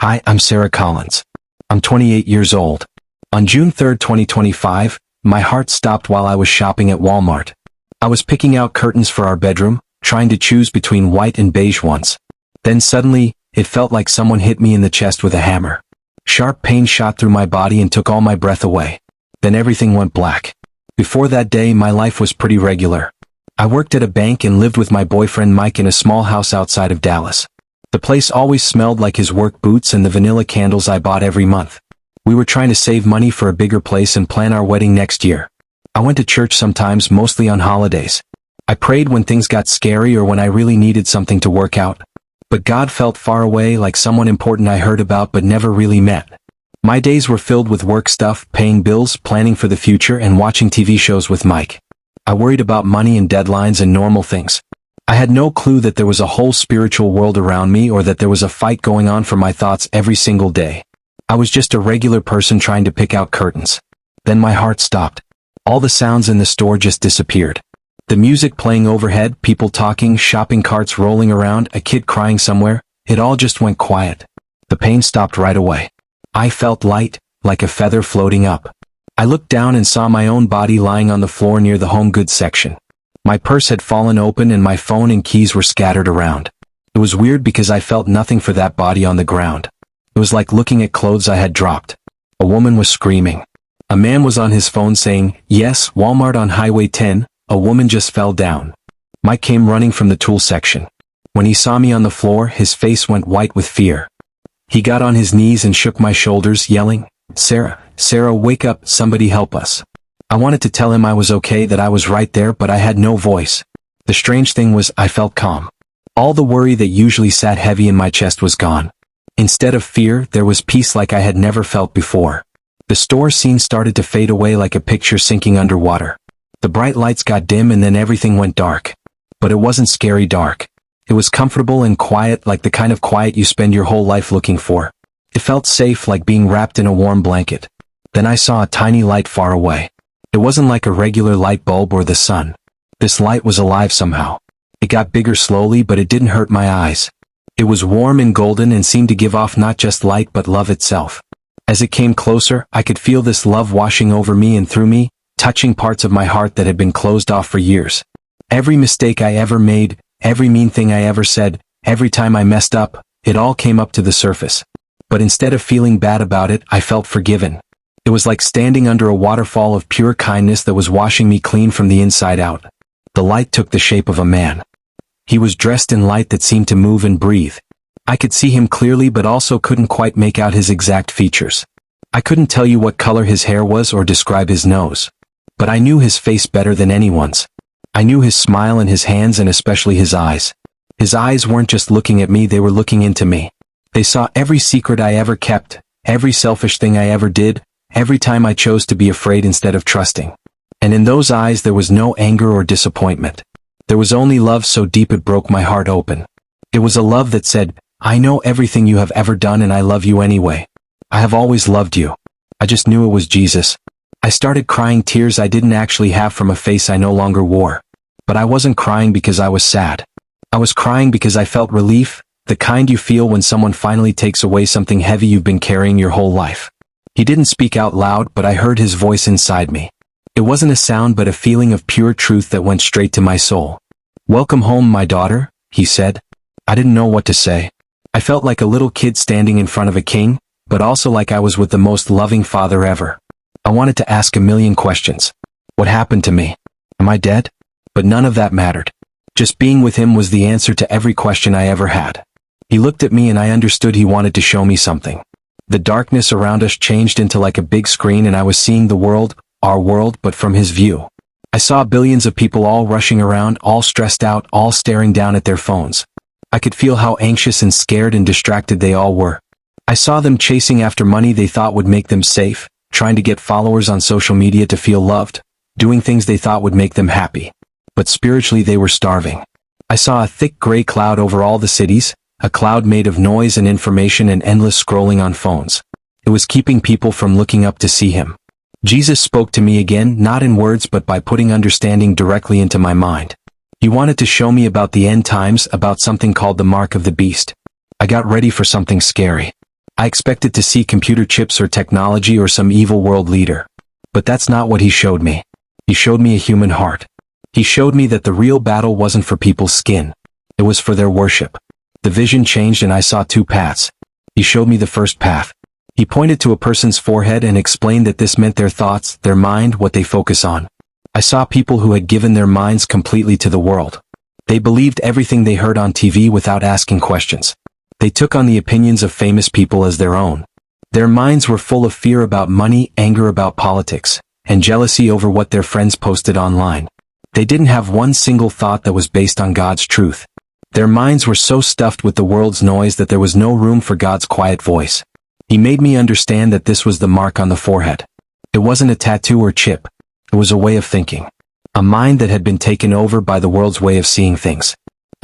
Hi, I'm Sarah Collins. I'm 28 years old. On June 3, 2025, my heart stopped while I was shopping at Walmart. I was picking out curtains for our bedroom, trying to choose between white and beige ones. Then suddenly, it felt like someone hit me in the chest with a hammer. Sharp pain shot through my body and took all my breath away. Then everything went black. Before that day, my life was pretty regular. I worked at a bank and lived with my boyfriend Mike in a small house outside of Dallas. The place always smelled like his work boots and the vanilla candles I bought every month. We were trying to save money for a bigger place and plan our wedding next year. I went to church sometimes, mostly on holidays. I prayed when things got scary or when I really needed something to work out. But God felt far away, like someone important I heard about but never really met. My days were filled with work stuff, paying bills, planning for the future, and watching TV shows with Mike. I worried about money and deadlines and normal things. I had no clue that there was a whole spiritual world around me or that there was a fight going on for my thoughts every single day. I was just a regular person trying to pick out curtains. Then my heart stopped. All the sounds in the store just disappeared. The music playing overhead, people talking, shopping carts rolling around, a kid crying somewhere, it all just went quiet. The pain stopped right away. I felt light, like a feather floating up. I looked down and saw my own body lying on the floor near the home goods section. My purse had fallen open and my phone and keys were scattered around. It was weird because I felt nothing for that body on the ground. It was like looking at clothes I had dropped. A woman was screaming. A man was on his phone saying, "Yes, Walmart on Highway 10, a woman just fell down." Mike came running from the tool section. When he saw me on the floor, his face went white with fear. He got on his knees and shook my shoulders, yelling, Sarah, wake up, somebody help us." I wanted to tell him I was okay, that I was right there, but I had no voice. The strange thing was, I felt calm. All the worry that usually sat heavy in my chest was gone. Instead of fear, there was peace like I had never felt before. The store scene started to fade away like a picture sinking underwater. The bright lights got dim and then everything went dark. But it wasn't scary dark. It was comfortable and quiet, like the kind of quiet you spend your whole life looking for. It felt safe, like being wrapped in a warm blanket. Then I saw a tiny light far away. It wasn't like a regular light bulb or the sun. This light was alive somehow. It got bigger slowly, but it didn't hurt my eyes. It was warm and golden and seemed to give off not just light but love itself. As it came closer, I could feel this love washing over me and through me, touching parts of my heart that had been closed off for years. Every mistake I ever made, every mean thing I ever said, every time I messed up, it all came up to the surface. But instead of feeling bad about it, I felt forgiven. It was like standing under a waterfall of pure kindness that was washing me clean from the inside out. The light took the shape of a man. He was dressed in light that seemed to move and breathe. I could see him clearly but also couldn't quite make out his exact features. I couldn't tell you what color his hair was or describe his nose. But I knew his face better than anyone's. I knew his smile and his hands and especially his eyes. His eyes weren't just looking at me, they were looking into me. They saw every secret I ever kept, every selfish thing I ever did, every time I chose to be afraid instead of trusting. And in those eyes there was no anger or disappointment. There was only love so deep it broke my heart open. It was a love that said, "I know everything you have ever done and I love you anyway. I have always loved you." I just knew it was Jesus. I started crying, tears I didn't actually have from a face I no longer wore. But I wasn't crying because I was sad. I was crying because I felt relief, the kind you feel when someone finally takes away something heavy you've been carrying your whole life. He didn't speak out loud, but I heard his voice inside me. It wasn't a sound but a feeling of pure truth that went straight to my soul. "Welcome home, my daughter," he said. I didn't know what to say. I felt like a little kid standing in front of a king, but also like I was with the most loving father ever. I wanted to ask a million questions. What happened to me? Am I dead? But none of that mattered. Just being with him was the answer to every question I ever had. He looked at me and I understood he wanted to show me something. The darkness around us changed into like a big screen and I was seeing the world, our world, but from his view. I saw billions of people all rushing around, all stressed out, all staring down at their phones. I could feel how anxious and scared and distracted they all were. I saw them chasing after money they thought would make them safe, trying to get followers on social media to feel loved, doing things they thought would make them happy. But spiritually they were starving. I saw a thick gray cloud over all the cities, a cloud made of noise and information and endless scrolling on phones. It was keeping people from looking up to see him. Jesus spoke to me again, not in words but by putting understanding directly into my mind. He wanted to show me about the end times, about something called the mark of the beast. I got ready for something scary. I expected to see computer chips or technology or some evil world leader. But that's not what he showed me. He showed me a human heart. He showed me that the real battle wasn't for people's skin. It was for their worship. The vision changed and I saw two paths. He showed me the first path. He pointed to a person's forehead and explained that this meant their thoughts, their mind, what they focus on. I saw people who had given their minds completely to the world. They believed everything they heard on TV without asking questions. They took on the opinions of famous people as their own. Their minds were full of fear about money, anger about politics, and jealousy over what their friends posted online. They didn't have one single thought that was based on God's truth. Their minds were so stuffed with the world's noise that there was no room for God's quiet voice. He made me understand that this was the mark on the forehead. It wasn't a tattoo or chip. It was a way of thinking. A mind that had been taken over by the world's way of seeing things.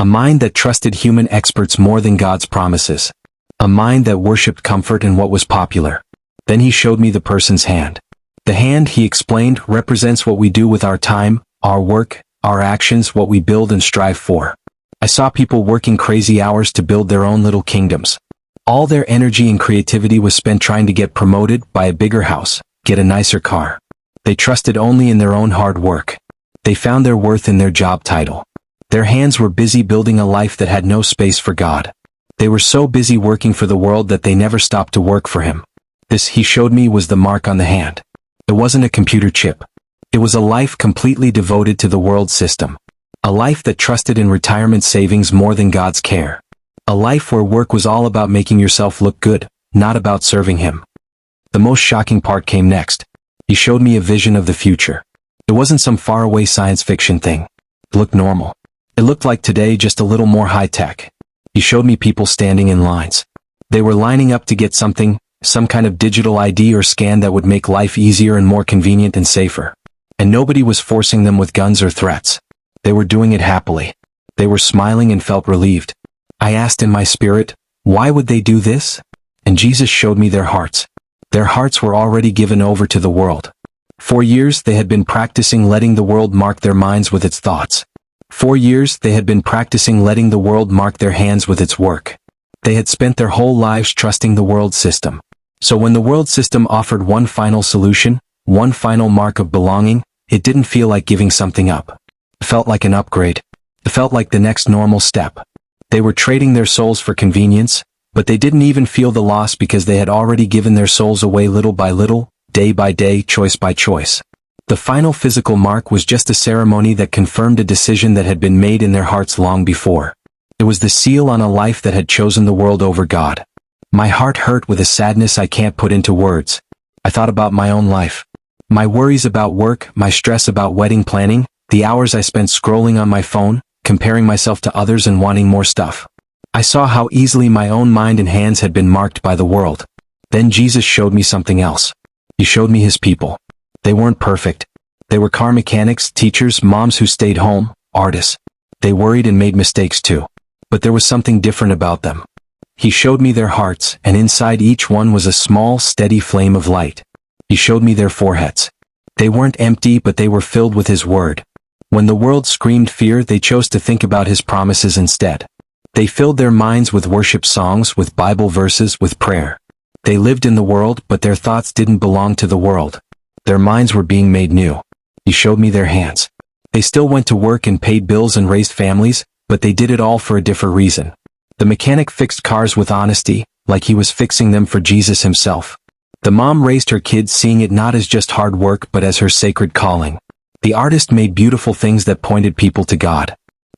A mind that trusted human experts more than God's promises. A mind that worshipped comfort and what was popular. Then he showed me the person's hand. The hand, he explained, represents what we do with our time, our work, our actions, what we build and strive for. I saw people working crazy hours to build their own little kingdoms. All their energy and creativity was spent trying to get promoted, buy a bigger house, get a nicer car. They trusted only in their own hard work. They found their worth in their job title. Their hands were busy building a life that had no space for God. They were so busy working for the world that they never stopped to work for Him. This, he showed me, was the mark on the hand. It wasn't a computer chip. It was a life completely devoted to the world system. A life that trusted in retirement savings more than God's care. A life where work was all about making yourself look good, not about serving Him. The most shocking part came next. He showed me a vision of the future. It wasn't some faraway science fiction thing. It looked normal. It looked like today, just a little more high-tech. He showed me people standing in lines. They were lining up to get something, some kind of digital ID or scan that would make life easier and more convenient and safer. And nobody was forcing them with guns or threats. They were doing it happily. They were smiling and felt relieved. I asked in my spirit, why would they do this? And Jesus showed me their hearts. Their hearts were already given over to the world. For years they had been practicing letting the world mark their minds with its thoughts. For years they had been practicing letting the world mark their hands with its work. They had spent their whole lives trusting the world system. So when the world system offered one final solution, one final mark of belonging, it didn't feel like giving something up. It felt like an upgrade. It felt like the next normal step. They were trading their souls for convenience, but they didn't even feel the loss because they had already given their souls away little by little, day by day, choice by choice. The final physical mark was just a ceremony that confirmed a decision that had been made in their hearts long before. It was the seal on a life that had chosen the world over God. My heart hurt with a sadness I can't put into words. I thought about my own life. My worries about work, my stress about wedding planning, the hours I spent scrolling on my phone, comparing myself to others and wanting more stuff. I saw how easily my own mind and hands had been marked by the world. Then Jesus showed me something else. He showed me His people. They weren't perfect. They were car mechanics, teachers, moms who stayed home, artists. They worried and made mistakes too. But there was something different about them. He showed me their hearts, and inside each one was a small, steady flame of light. He showed me their foreheads. They weren't empty, but they were filled with His word. When the world screamed fear, they chose to think about His promises instead. They filled their minds with worship songs, with Bible verses, with prayer. They lived in the world, but their thoughts didn't belong to the world. Their minds were being made new. He showed me their hands. They still went to work and paid bills and raised families, but they did it all for a different reason. The mechanic fixed cars with honesty, like he was fixing them for Jesus Himself. The mom raised her kids seeing it not as just hard work but as her sacred calling. The artist made beautiful things that pointed people to God.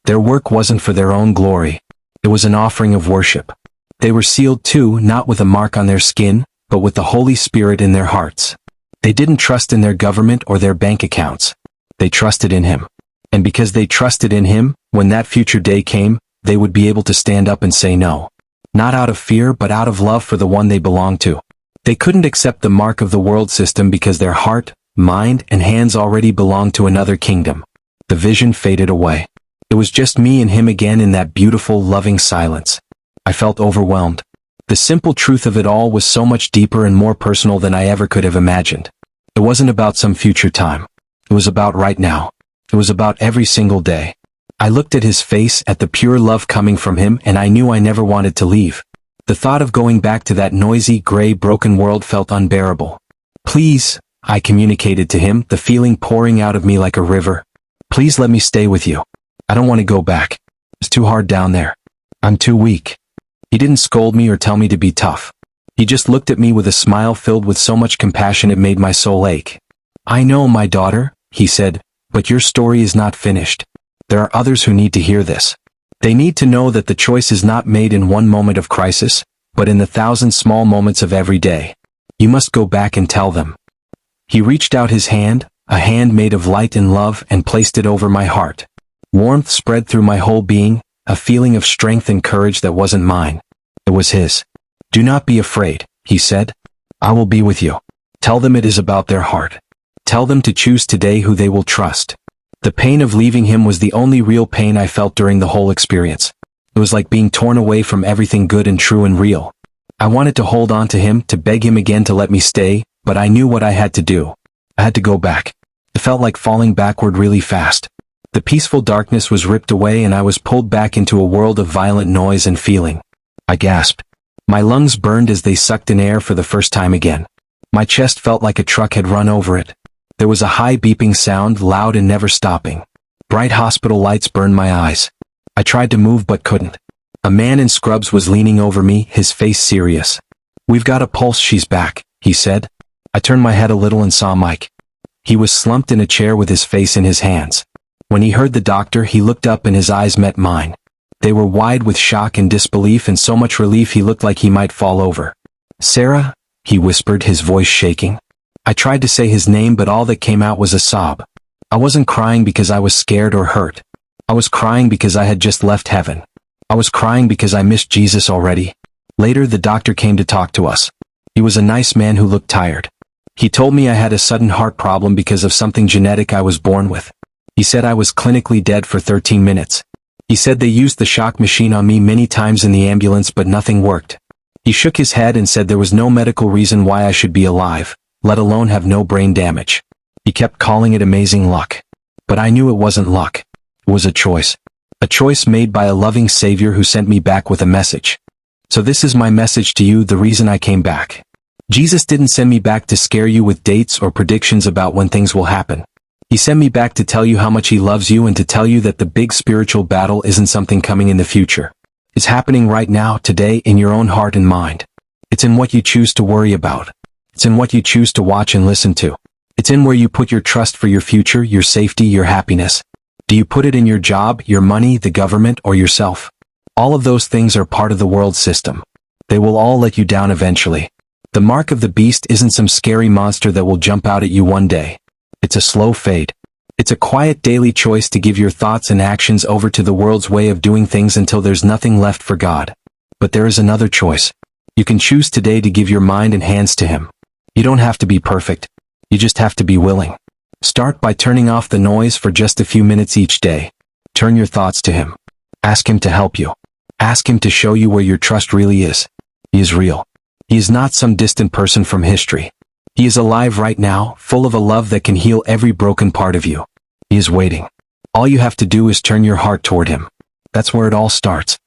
Their work wasn't for their own glory. It was an offering of worship. They were sealed too, not with a mark on their skin, but with the Holy Spirit in their hearts. They didn't trust in their government or their bank accounts. They trusted in Him. And because they trusted in Him, when that future day came, they would be able to stand up and say no. Not out of fear, but out of love for the one they belonged to. They couldn't accept the mark of the world system because their heart, mind, and hands already belonged to another kingdom. The vision faded away. It was just me and Him again in that beautiful, loving silence. I felt overwhelmed. The simple truth of it all was so much deeper and more personal than I ever could have imagined. It wasn't about some future time. It was about right now. It was about every single day. I looked at His face, at the pure love coming from Him, and I knew I never wanted to leave. The thought of going back to that noisy, gray, broken world felt unbearable. Please, I communicated to him, the feeling pouring out of me like a river. Please let me stay with you. I don't want to go back. It's too hard down there. I'm too weak. He didn't scold me or tell me to be tough. He just looked at me with a smile filled with so much compassion it made my soul ache. I know, my daughter, he said, but your story is not finished. There are others who need to hear this. They need to know that the choice is not made in one moment of crisis, but in the 1,000 small moments of every day. You must go back and tell them. He reached out his hand, a hand made of light and love, and placed it over my heart. Warmth spread through my whole being, a feeling of strength and courage that wasn't mine. It was his. Do not be afraid, he said. I will be with you. Tell them it is about their heart. Tell them to choose today who they will trust. The pain of leaving him was the only real pain I felt during the whole experience. It was like being torn away from everything good and true and real. I wanted to hold on to him, to beg him again to let me stay, but I knew what I had to do. I had to go back. It felt like falling backward really fast. The peaceful darkness was ripped away and I was pulled back into a world of violent noise and feeling. I gasped. My lungs burned as they sucked in air for the first time again. My chest felt like a truck had run over it. There was a high beeping sound, loud and never stopping. Bright hospital lights burned my eyes. I tried to move but couldn't. A man in scrubs was leaning over me, his face serious. We've got a pulse, she's back, he said. I turned my head a little and saw Mike. He was slumped in a chair with his face in his hands. When he heard the doctor, he looked up and his eyes met mine. They were wide with shock and disbelief and so much relief he looked like he might fall over. Sarah, he whispered, his voice shaking. I tried to say his name but all that came out was a sob. I wasn't crying because I was scared or hurt. I was crying because I had just left heaven. I was crying because I missed Jesus already. Later the doctor came to talk to us. He was a nice man who looked tired. He told me I had a sudden heart problem because of something genetic I was born with. He said I was clinically dead for 13 minutes. He said they used the shock machine on me many times in the ambulance but nothing worked. He shook his head and said there was no medical reason why I should be alive, let alone have no brain damage. He kept calling it amazing luck. But I knew it wasn't luck. It was a choice. A choice made by a loving Savior who sent me back with a message. So this is my message to you, the reason I came back. Jesus didn't send me back to scare you with dates or predictions about when things will happen. He sent me back to tell you how much he loves you and to tell you that the big spiritual battle isn't something coming in the future. It's happening right now, today, in your own heart and mind. It's in what you choose to worry about. It's in what you choose to watch and listen to. It's in where you put your trust for your future, your safety, your happiness. Do you put it in your job, your money, the government, or yourself? All of those things are part of the world system. They will all let you down eventually. The mark of the beast isn't some scary monster that will jump out at you one day. It's a slow fade. It's a quiet daily choice to give your thoughts and actions over to the world's way of doing things until there's nothing left for God. But there is another choice. You can choose today to give your mind and hands to Him. You don't have to be perfect. You just have to be willing. Start by turning off the noise for just a few minutes each day. Turn your thoughts to Him. Ask Him to help you. Ask Him to show you where your trust really is. He is real. He is not some distant person from history. He is alive right now, full of a love that can heal every broken part of you. He is waiting. All you have to do is turn your heart toward Him. That's where it all starts.